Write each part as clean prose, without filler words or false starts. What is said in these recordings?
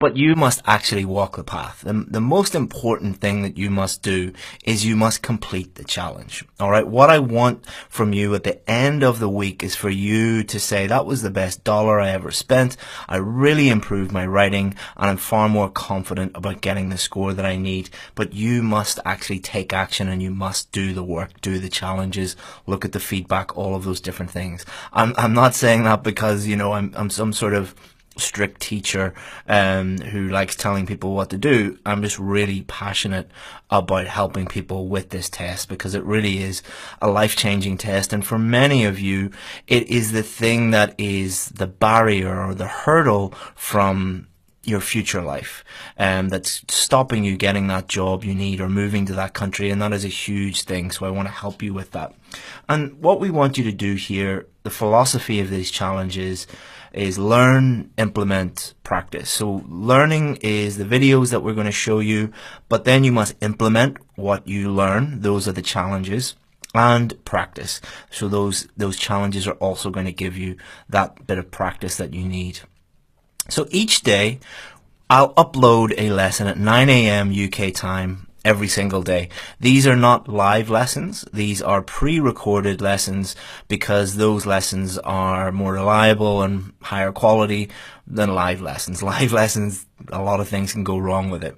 but you must actually walk the path. The most important thing that you must do is you must complete the challenge. All right. What I want from you at the end of the week is for you to say, that was the best dollar I ever spent. I really improved my writing and I'm far more confident about getting the score that I need. But you must actually take action and you must do the work, do the challenges, look at the feedback, all of those different things. I'm not saying that because, you know, I'm some sort of strict teacher who likes telling people what to do. I'm just really passionate about helping people with this test because it really is a life-changing test, and for many of you it is the thing that is the barrier or the hurdle from your future life that's stopping you getting that job you need or moving to that country, and that is a huge thing. So I want to help you with that. And what we want you to do here, the philosophy of these challenges, is learn, implement, practice. So learning is the videos that we're going to show you, but then you must implement what you learn. Those are the challenges. And practice. So those challenges are also going to give you that bit of practice that you need. So each day I'll upload a lesson at 9 a.m. UK time every single day. These are not live lessons. These are pre-recorded lessons because those lessons are more reliable and higher quality than live lessons. Live lessons, a lot of things can go wrong with it.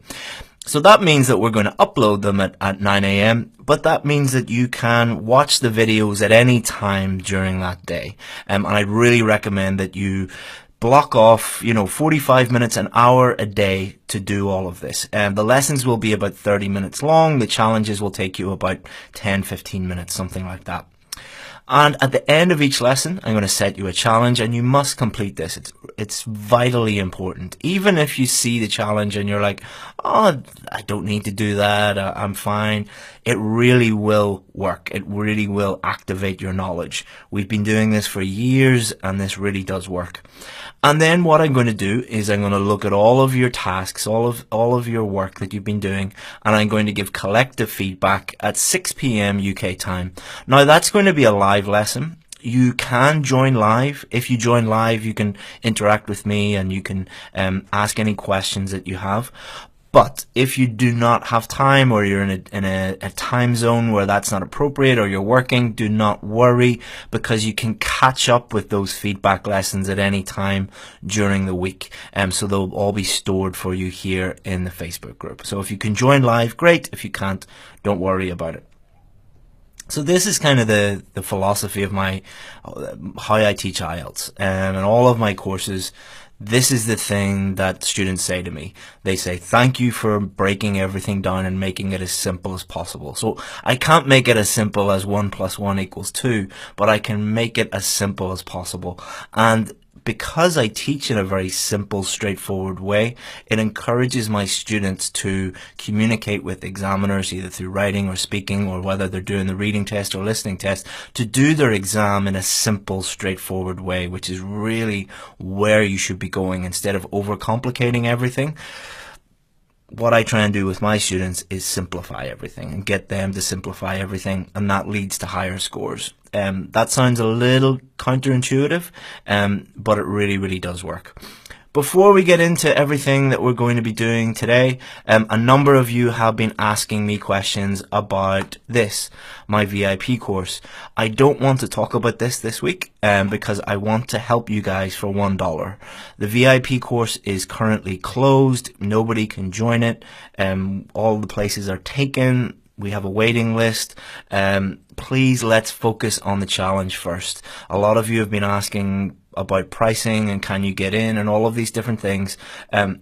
So that means that we're going to upload them at 9 a.m. But that means that you can watch the videos at any time during that day. And I really recommend that you block off, 45 minutes, an hour a day to do all of this. And the lessons will be about 30 minutes long. The challenges will take you about 10, 15 minutes, something like that. And at the end of each lesson, I'm going to set you a challenge and you must complete this. It's vitally important. Even if you see the challenge and you're like, oh, I don't need to do that, I'm fine. It really will work. It really will activate your knowledge. We've been doing this for years and this really does work. And then what I'm going to do is I'm going to look at all of your tasks, all of your work that you've been doing, and I'm going to give collective feedback at 6 p.m. UK time. Now that's going to be a live lesson. You can join live. If you join live, you can interact with me and you can ask any questions that you have. But if you do not have time or you're in a time zone where that's not appropriate or you're working, do not worry because you can catch up with those feedback lessons at any time during the week. So they'll all be stored for you here in the Facebook group. So if you can join live, great. If you can't, don't worry about it. So this is kind of the philosophy of how I teach IELTS, and all of my courses. This is the thing that students say to me. They say, thank you for breaking everything down and making it as simple as possible. So I can't make it as simple as 1 + 1 = 2, but I can make it as simple as possible. And because I teach in a very simple, straightforward way, it encourages my students to communicate with examiners, either through writing or speaking, or whether they're doing the reading test or listening test, to do their exam in a simple, straightforward way, which is really where you should be going instead of overcomplicating everything. What I try and do with my students is simplify everything and get them to simplify everything, and that leads to higher scores. That sounds a little counterintuitive, but it really, really does work. Before we get into everything that we're going to be doing today, a number of you have been asking me questions about this, my VIP course. I don't want to talk about this week because I want to help you guys for $1. The VIP course is currently closed. Nobody can join it. All the places are taken. We have a waiting list. Please, let's focus on the challenge first. A lot of you have been asking about pricing and can you get in and all of these different things.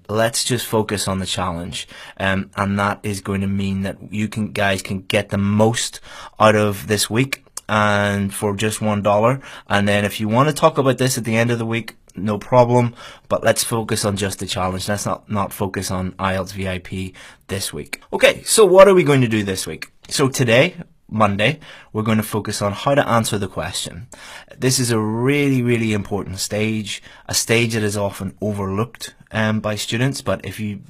Let's just focus on the challenge, and that is going to mean that you guys can get the most out of this week and for just $1. And then if you want to talk about this at the end of the week, no problem, but let's focus on just the challenge. Let's not focus on IELTS VIP this week. Okay, so what are we going to do this week? So today, Monday, we're going to focus on how to answer the question. This is a really, really important stage, a stage that is often overlooked by students, but if you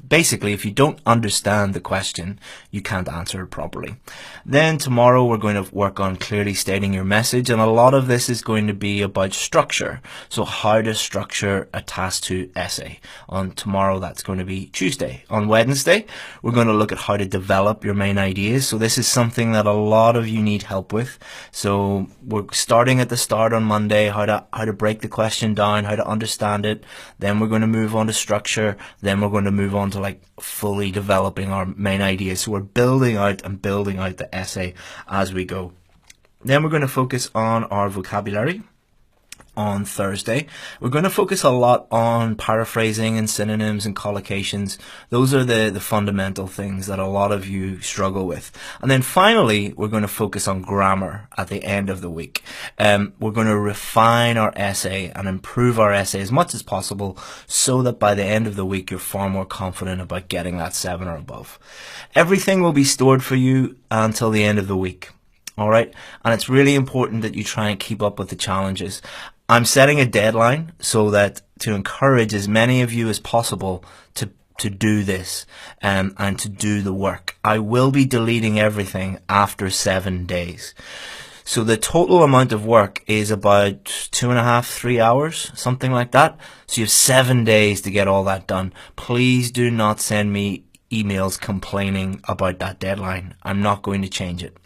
don't understand the question, you can't answer it properly. Then tomorrow we're going to work on clearly stating your message, and a lot of this is going to be about structure. So how to structure a task 2 essay. On tomorrow, that's going to be Tuesday. On Wednesday, we're going to look at how to develop your main ideas. So this is something that a lot of you need help with. So we're starting at the start on Monday, how to break the question down, how to understand it. Then we're going to move on to structure. Then we're going to move on to like fully developing our main ideas. So we're building out the essay as we go. Then we're going to focus on our vocabulary. On Thursday, we're going to focus a lot on paraphrasing and synonyms and collocations. Those are the fundamental things that a lot of you struggle with. And then finally, we're going to focus on grammar at the end of the week. We're going to refine our essay and improve our essay as much as possible so that by the end of the week, you're far more confident about getting that 7 or above. Everything will be stored for you until the end of the week. All right. And it's really important that you try and keep up with the challenges. I'm setting a deadline so that to encourage as many of you as possible to do this and to do the work. I will be deleting everything after 7 days. So the total amount of work is about 2.5, 3 hours, something like that. So you have 7 days to get all that done. Please do not send me emails complaining about that deadline. I'm not going to change it.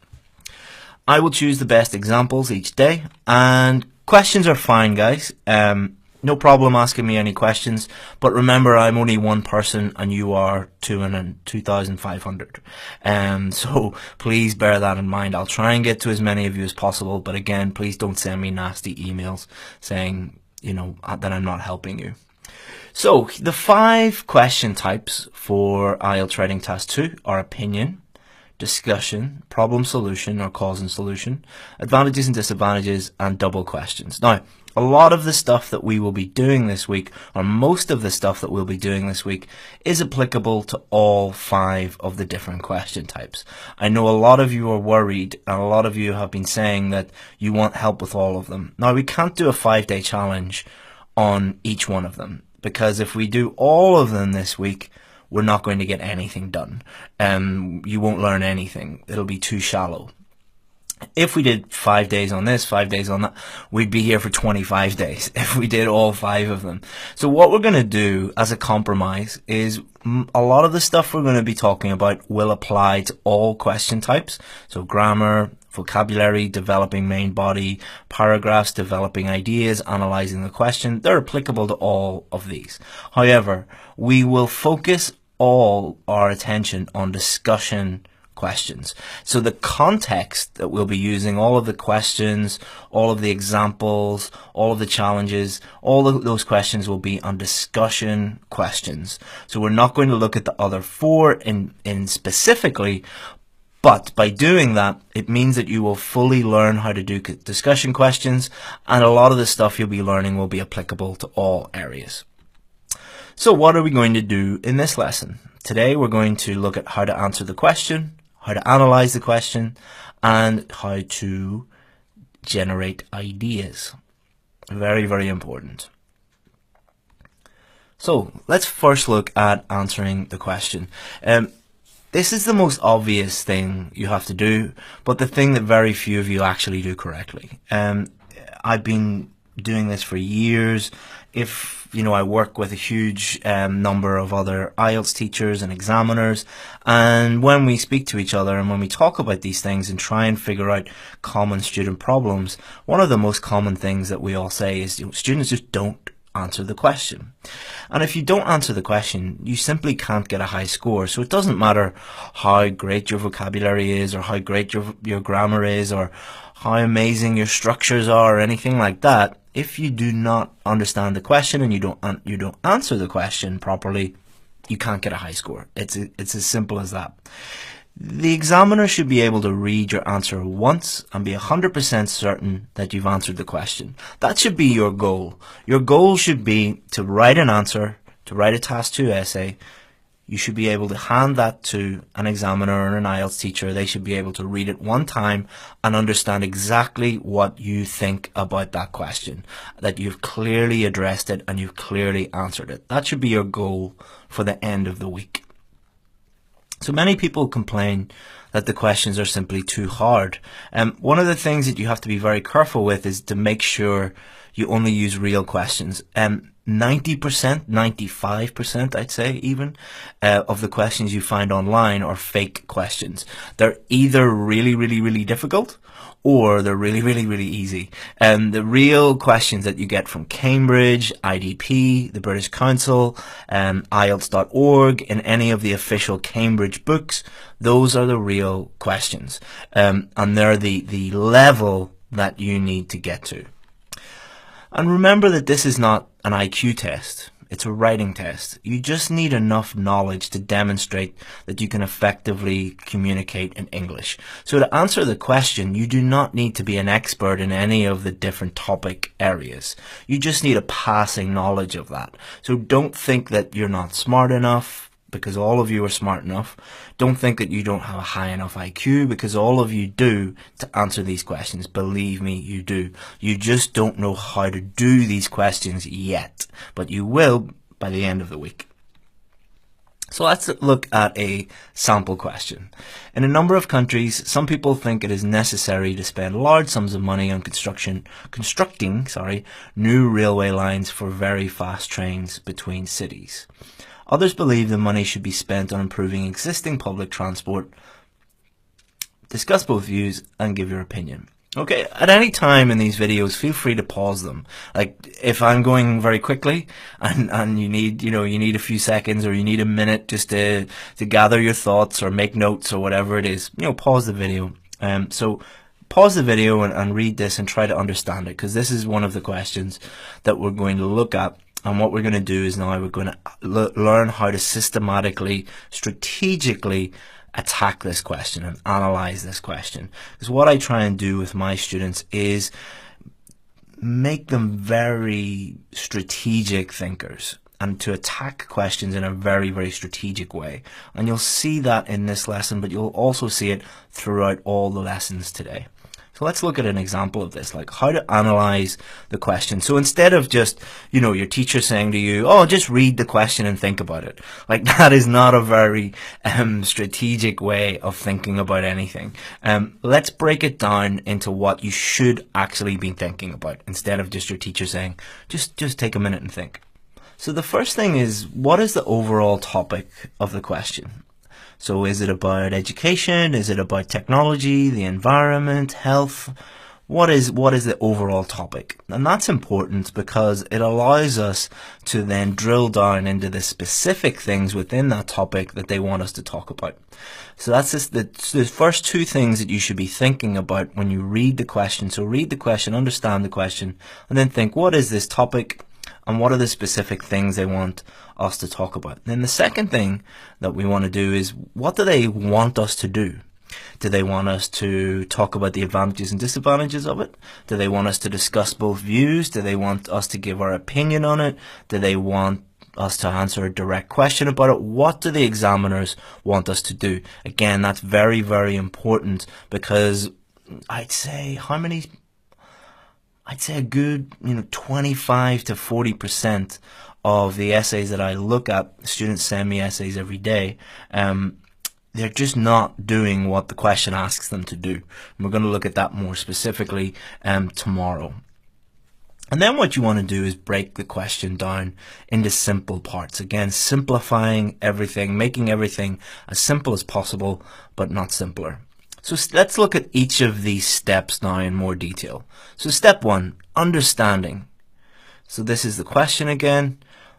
I will choose the best examples each day, and questions are fine, guys. No problem asking me any questions, but remember, I'm only one person and you are 2,500. So please bear that in mind. I'll try and get to as many of you as possible, but again, please don't send me nasty emails saying, that I'm not helping you. So the 5 question types for IELTS Writing Task 2 are opinion, discussion, problem solution or cause and solution, advantages and disadvantages, and double questions. Now, a lot of the stuff that we will be doing this week, or most of the stuff that we'll be doing this week, is applicable to all 5 of the different question types. I know a lot of you are worried, and a lot of you have been saying that you want help with all of them. Now, we can't do a 5-day challenge on each one of them, because if we do all of them this week, we're not going to get anything done. You won't learn anything. It'll be too shallow. If we did 5 days on this, 5 days on that, we'd be here for 25 days if we did all 5 of them. So what we're going to do as a compromise is a lot of the stuff we're going to be talking about will apply to all question types. So grammar, vocabulary, developing main body, paragraphs, developing ideas, analyzing the question. They're applicable to all of these. However, we will focus all our attention on discussion questions. So the context that we'll be using, all of the questions, all of the examples, all of the challenges, all of those questions will be on discussion questions. So we're not going to look at the other 4 in specifically, but by doing that, it means that you will fully learn how to do discussion questions, and a lot of the stuff you'll be learning will be applicable to all areas. So what are we going to do in this lesson? Today we're going to look at how to answer the question, how to analyze the question, and how to generate ideas. Very, very important. So let's first look at answering the question. This is the most obvious thing you have to do, but the thing that very few of you actually do correctly. I've been doing this for years. I work with a huge number of other IELTS teachers and examiners, and when we speak to each other and when we talk about these things and try and figure out common student problems, one of the most common things that we all say is students just don't answer the question. And if you don't answer the question, you simply can't get a high score. So it doesn't matter how great your vocabulary is, or how great your grammar is, or how amazing your structures are, or anything like that. If you do not understand the question and you don't answer the question properly, you can't get a high score. It's as simple as that. The examiner should be able to read your answer once and be 100% certain that you've answered the question. That should be your goal. Your goal should be to write an answer, to write a Task 2 essay you should be able to hand that to an examiner or an IELTS teacher. They should be able to read it one time and understand exactly what you think about that question, that you've clearly addressed it and you've clearly answered it. That should be your goal for the end of the week. So many people complain that the questions are simply too hard. One of the things that you have to be very careful with is to make sure you only use real questions. 90%, 95%, I'd say even, of the questions you find online are fake questions. They're either really, really, really difficult or they're really, really, really easy. The real questions that you get from Cambridge, IDP, the British Council, IELTS.org, in any of the official Cambridge books, those are the real questions. And they're the level that you need to get to. And remember that this is not an IQ test. It's a writing test. You just need enough knowledge to demonstrate that you can effectively communicate in English. So to answer the question, you do not need to be an expert in any of the different topic areas. You just need a passing knowledge of that. So don't think that you're not smart enough, because all of you are smart enough. Don't think that you don't have a high enough IQ, because all of you do to answer these questions. Believe me, you do. You just don't know how to do these questions yet, but you will by the end of the week. So let's look at a sample question. In a number of countries, some people think it is necessary to spend large sums of money on constructing new railway lines for very fast trains between cities. Others believe the money should be spent on improving existing public transport. Discuss both views and give your opinion. Okay, at any time in these videos, feel free to pause them. Like, if I'm going very quickly and you need a few seconds or you need a minute just to gather your thoughts or make notes or whatever it is, pause the video. So pause the video and read this and try to understand it, because this is one of the questions that we're going to look at. And what we're going to do is now we're going to learn how to systematically, strategically attack this question and analyze this question. Because what I try and do with my students is make them very strategic thinkers and to attack questions in a very, very strategic way. And you'll see that in this lesson, but you'll also see it throughout all the lessons today. So let's look at an example of this, like how to analyze the question. So instead of just, your teacher saying to you, oh, just read the question and think about it. Like, that is not a very strategic way of thinking about anything. Let's break it down into what you should actually be thinking about, instead of just your teacher saying, just take a minute and think. So the first thing is, what is the overall topic of the question? So is it about education? Is it about technology, the environment, health? What is the overall topic? And that's important because it allows us to then drill down into the specific things within that topic that they want us to talk about. So that's just the first two things that you should be thinking about when you read the question. So read the question, understand the question, and then think, what is this topic? And what are the specific things they want us to talk about? Then the second thing that we want to do is, what do they want us to do? Do they want us to talk about the advantages and disadvantages of it? Do they want us to discuss both views? Do they want us to give our opinion on it? Do they want us to answer a direct question about it? What do the examiners want us to do? Again, that's very, very important, because I'd say a good 25 to 40% of the essays that I look at, students send me essays every day, they're just not doing what the question asks them to do. And we're going to look at that more specifically tomorrow. And then what you want to do is break the question down into simple parts. Again, simplifying everything, making everything as simple as possible, but not simpler. So let's look at each of these steps now in more detail. So step one, understanding. So this is the question again.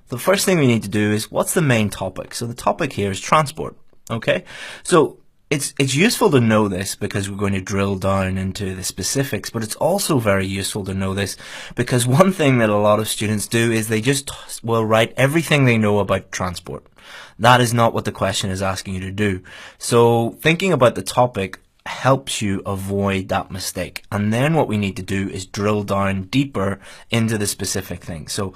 The first thing we need to do is, what's the main topic? So the topic here is transport. Okay, so it's useful to know this because we're going to drill down into the specifics, but it's also very useful to know this because one thing that a lot of students do is they just will write everything they know about transport. That is not what the question is asking you to do. So thinking about the topic helps you avoid that mistake. And then what we need to do is drill down deeper into the specific thing. So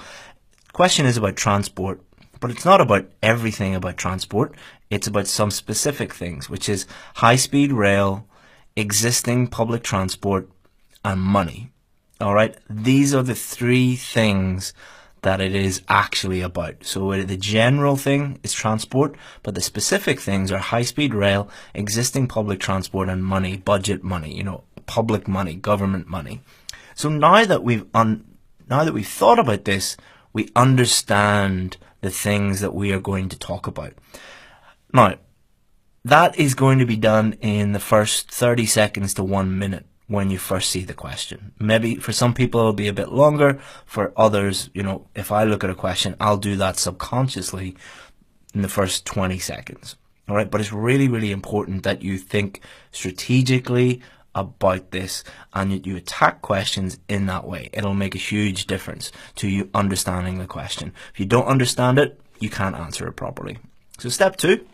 the question is about transport. But it's not about everything about transport. It's about some specific things, which is high-speed rail, existing public transport, and money. All right, these are the three things that it is actually about. So the general thing is transport, but the specific things are high-speed rail, existing public transport, and money, budget money, public money, government money. So now that we've thought about this, we understand the things that we are going to talk about. Now, that is going to be done in the first 30 seconds to 1 minute when you first see the question. Maybe for some people it'll be a bit longer. For others, if I look at a question, I'll do that subconsciously in the first 20 seconds. All right, but it's really, really important that you think strategically about this and you attack questions in that way. It'll make a huge difference to you understanding the question. If you don't understand it, you can't answer it properly. So step 2,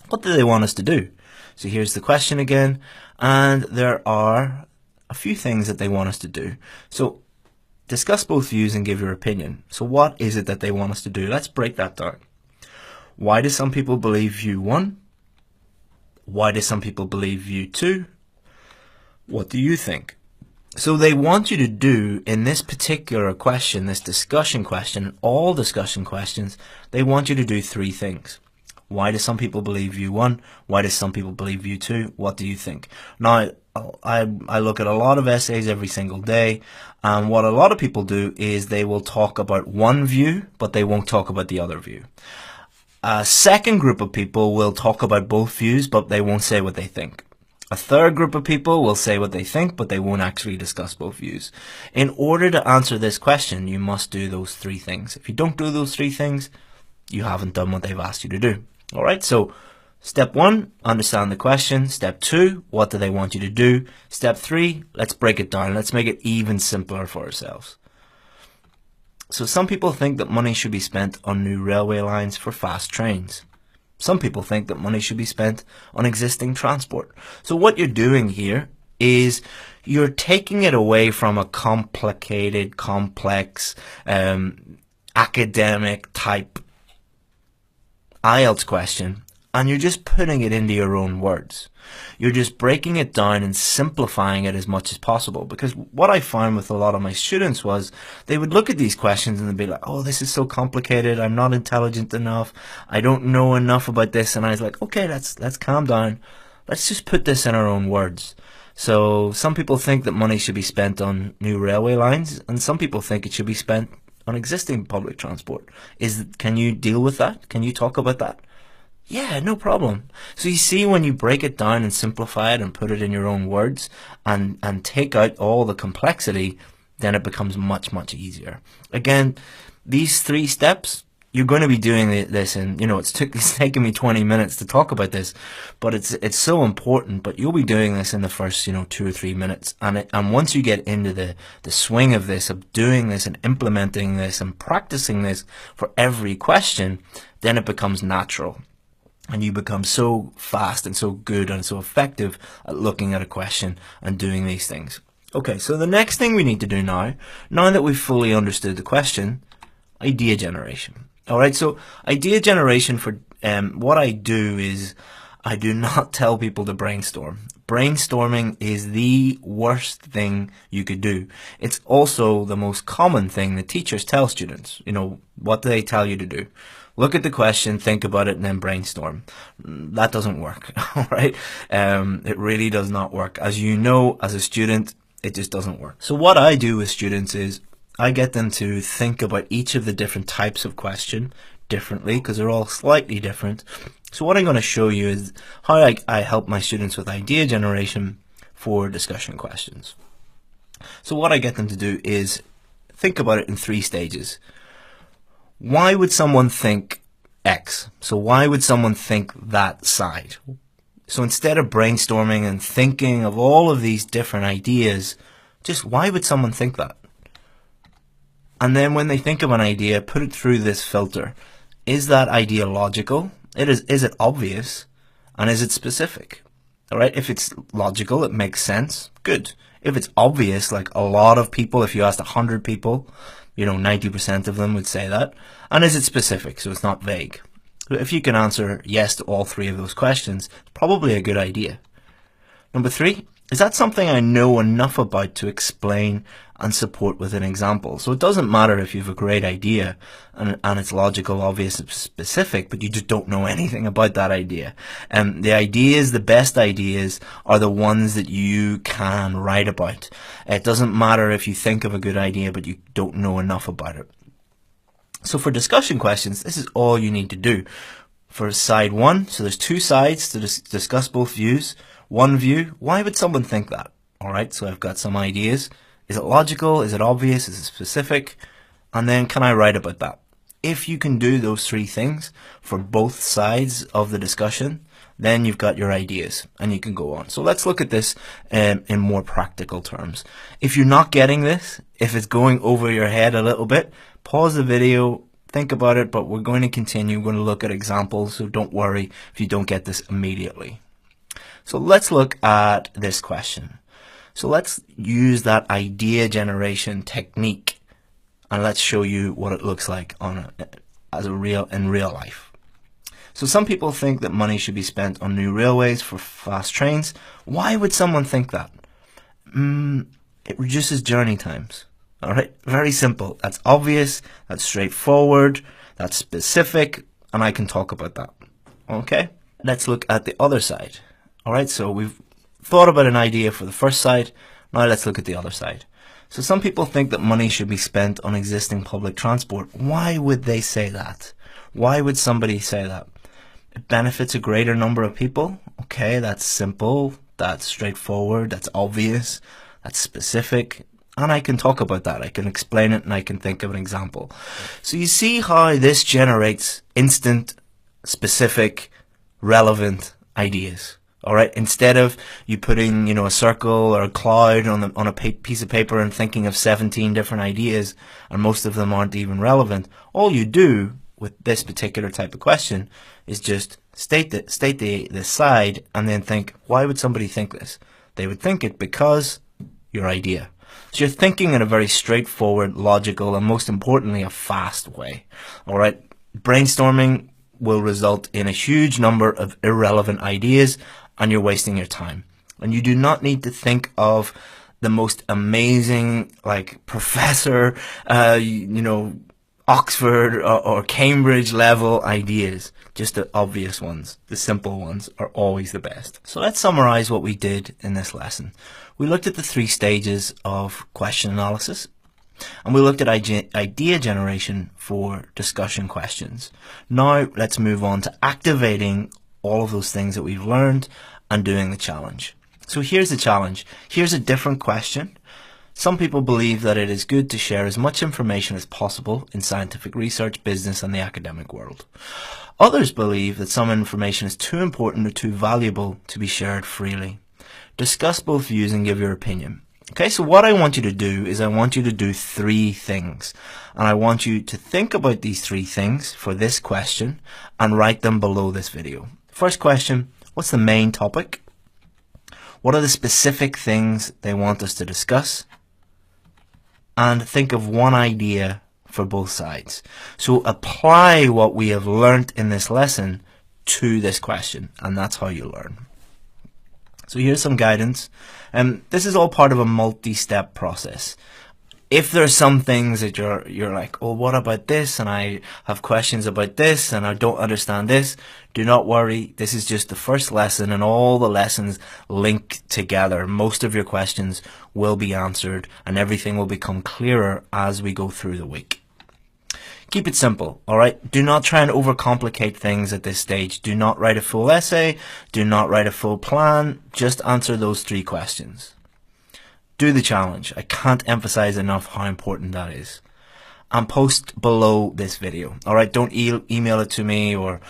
what do they want us to do? So here's the question again, and there are a few things that they want us to do. So discuss both views and give your opinion. So what is it that they want us to do? Let's break that down. Why do some people believe view 1? Why do some people believe view 2? What do you think? So they want you to do, in this particular question, this discussion question, all discussion questions, they want you to do 3 things. Why do some people believe view 1? Why do some people believe view 2? What do you think? Now, I look at a lot of essays every single day, and what a lot of people do is they will talk about one view, but they won't talk about the other view. A second group of people will talk about both views, but they won't say what they think. A third group of people will say what they think, but they won't actually discuss both views. In order to answer this question, you must do those 3 things. If you don't do those 3 things, you haven't done what they've asked you to do. All right, so step 1, understand the question. Step 2, what do they want you to do? Step 3, let's break it down. Let's make it even simpler for ourselves. So some people think that money should be spent on new railway lines for fast trains. Some people think that money should be spent on existing transport. So what you're doing here is you're taking it away from a complicated, complex, academic type IELTS question, and you're just putting it into your own words. You're just breaking it down and simplifying it as much as possible, because what I found with a lot of my students was they would look at these questions and they'd be like, oh, this is so complicated, I'm not intelligent enough, I don't know enough about this. And I was like, okay, let's calm down, let's just put this in our own words. So some people think that money should be spent on new railway lines, and some people think it should be spent on existing public transport. Can you deal with that? Can you talk about that? Yeah, no problem. So you see, when you break it down and simplify it and put it in your own words and take out all the complexity, then it becomes much, much easier. Again, these 3 steps, you're going to be doing this, and it's taken me 20 minutes to talk about this, but it's so important. But you'll be doing this in the first 2 or 3 minutes, and once you get into the swing of this, of doing this and implementing this and practicing this for every question, then it becomes natural, and you become so fast and so good and so effective at looking at a question and doing these things. Okay, so the next thing we need to do now that we've fully understood the question, idea generation. All right, so idea generation, for what I do is I do not tell people to brainstorm. Brainstorming is the worst thing you could do. It's also the most common thing that teachers tell students. What do they tell you to do? Look at the question, think about it, and then brainstorm. That doesn't work, all right? It really does not work. As you know, as a student, it just doesn't work. So what I do with students is I get them to think about each of the different types of question differently, because they're all slightly different. So what I'm going to show you is how I help my students with idea generation for discussion questions. So what I get them to do is think about it in 3 stages. Why would someone think X? So why would someone think that side? So instead of brainstorming and thinking of all of these different ideas, just why would someone think that? And then when they think of an idea, put it through this filter. Is that idea logical? Is it obvious? And is it specific? All right, if it's logical, it makes sense, good. If it's obvious, like a lot of people, if you asked 100 people, You know, 90% of them would say that. And is it specific? So it's not vague. So if you can answer yes to all three of those questions, it's probably a good idea. Number 3, is that something I know enough about to explain and support with an example? So it doesn't matter if you have a great idea and it's logical, obvious, specific, but you just don't know anything about that idea. The ideas, the best ideas, are the ones that you can write about. It doesn't matter if you think of a good idea, but you don't know enough about it. So for discussion questions, this is all you need to do. For side 1, so there's 2 sides to discuss both views. One view, why would someone think that? Alright, so I've got some ideas. Is it logical? Is it obvious? Is it specific? And then can I write about that? If you can do those 3 things for both sides of the discussion, then you've got your ideas and you can go on. So let's look at this in more practical terms. If you're not getting this, if it's going over your head a little bit, pause the video, think about it, but we're going to continue. We're going to look at examples, so don't worry if you don't get this immediately. So let's look at this question. So let's use that idea generation technique and let's show you what it looks like in real life. So some people think that money should be spent on new railways for fast trains. Why would someone think that? It reduces journey times. Alright, very simple. That's obvious, that's straightforward, that's specific, and I can talk about that. Okay, let's look at the other side. Alright, so we've thought about an idea for the first side. Now let's look at the other side. So some people think that money should be spent on existing public transport. Why would they say that? Why would somebody say that? It benefits a greater number of people. Okay, that's simple, that's straightforward, that's obvious, that's specific. And I can talk about that. I can explain it and I can think of an example. So you see how this generates instant, specific, relevant ideas. Alright, instead of you putting, a circle or a cloud on a piece of paper and thinking of 17 different ideas, and most of them aren't even relevant, all you do with this particular type of question is just state the side and then think, why would somebody think this? They would think it because your idea. So you're thinking in a very straightforward, logical, and most importantly, a fast way. Alright, brainstorming will result in a huge number of irrelevant ideas and you're wasting your time. And you do not need to think of the most amazing, like, professor, Oxford or Cambridge level ideas. Just the obvious ones, the simple ones are always the best. So let's summarize what we did in this lesson. We looked at the 3 stages of question analysis, and we looked at idea generation for discussion questions. Now let's move on to activating all of those things that we've learned and doing the challenge. So here's the challenge. Here's a different question. Some people believe that it is good to share as much information as possible in scientific research, business, and the academic world. Others believe that some information is too important or too valuable to be shared freely. Discuss both views and give your opinion. Okay, so what I want you to do is I want you to do 3 things. And I want you to think about these 3 things for this question and write them below this video. First question, what's the main topic? What are the specific things they want us to discuss? And think of one idea for both sides. So apply what we have learnt in this lesson to this question, and that's how you learn. So here's some guidance. This is all part of a multi-step process. If there's some things that you're like, oh, what about this? And I have questions about this and I don't understand this. Do not worry. This is just the first lesson and all the lessons link together. Most of your questions will be answered and everything will become clearer as we go through the week. Keep it simple, alright? Do not try and overcomplicate things at this stage. Do not write a full essay. Do not write a full plan. Just answer those 3 questions. Do the challenge. I can't emphasize enough how important that is. And post below this video. Alright, don't email it to me or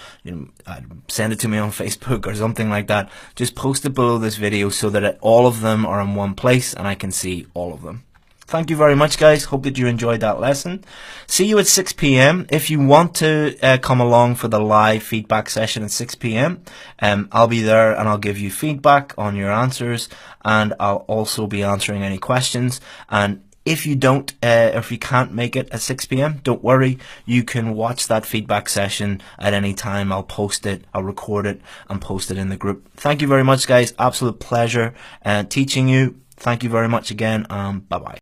send it to me on Facebook or something like that. Just post it below this video so that all of them are in one place and I can see all of them. Thank you very much, guys. Hope that you enjoyed that lesson. See you at 6 p.m. If you want to come along for the live feedback session at 6 p.m, I'll be there and I'll give you feedback on your answers and I'll also be answering any questions. And If you don't, or if you can't make it at 6 p.m, don't worry. You can watch that feedback session at any time. I'll post it, I'll record it and post it in the group. Thank you very much, guys. Absolute pleasure teaching you. Thank you very much again. Bye-bye.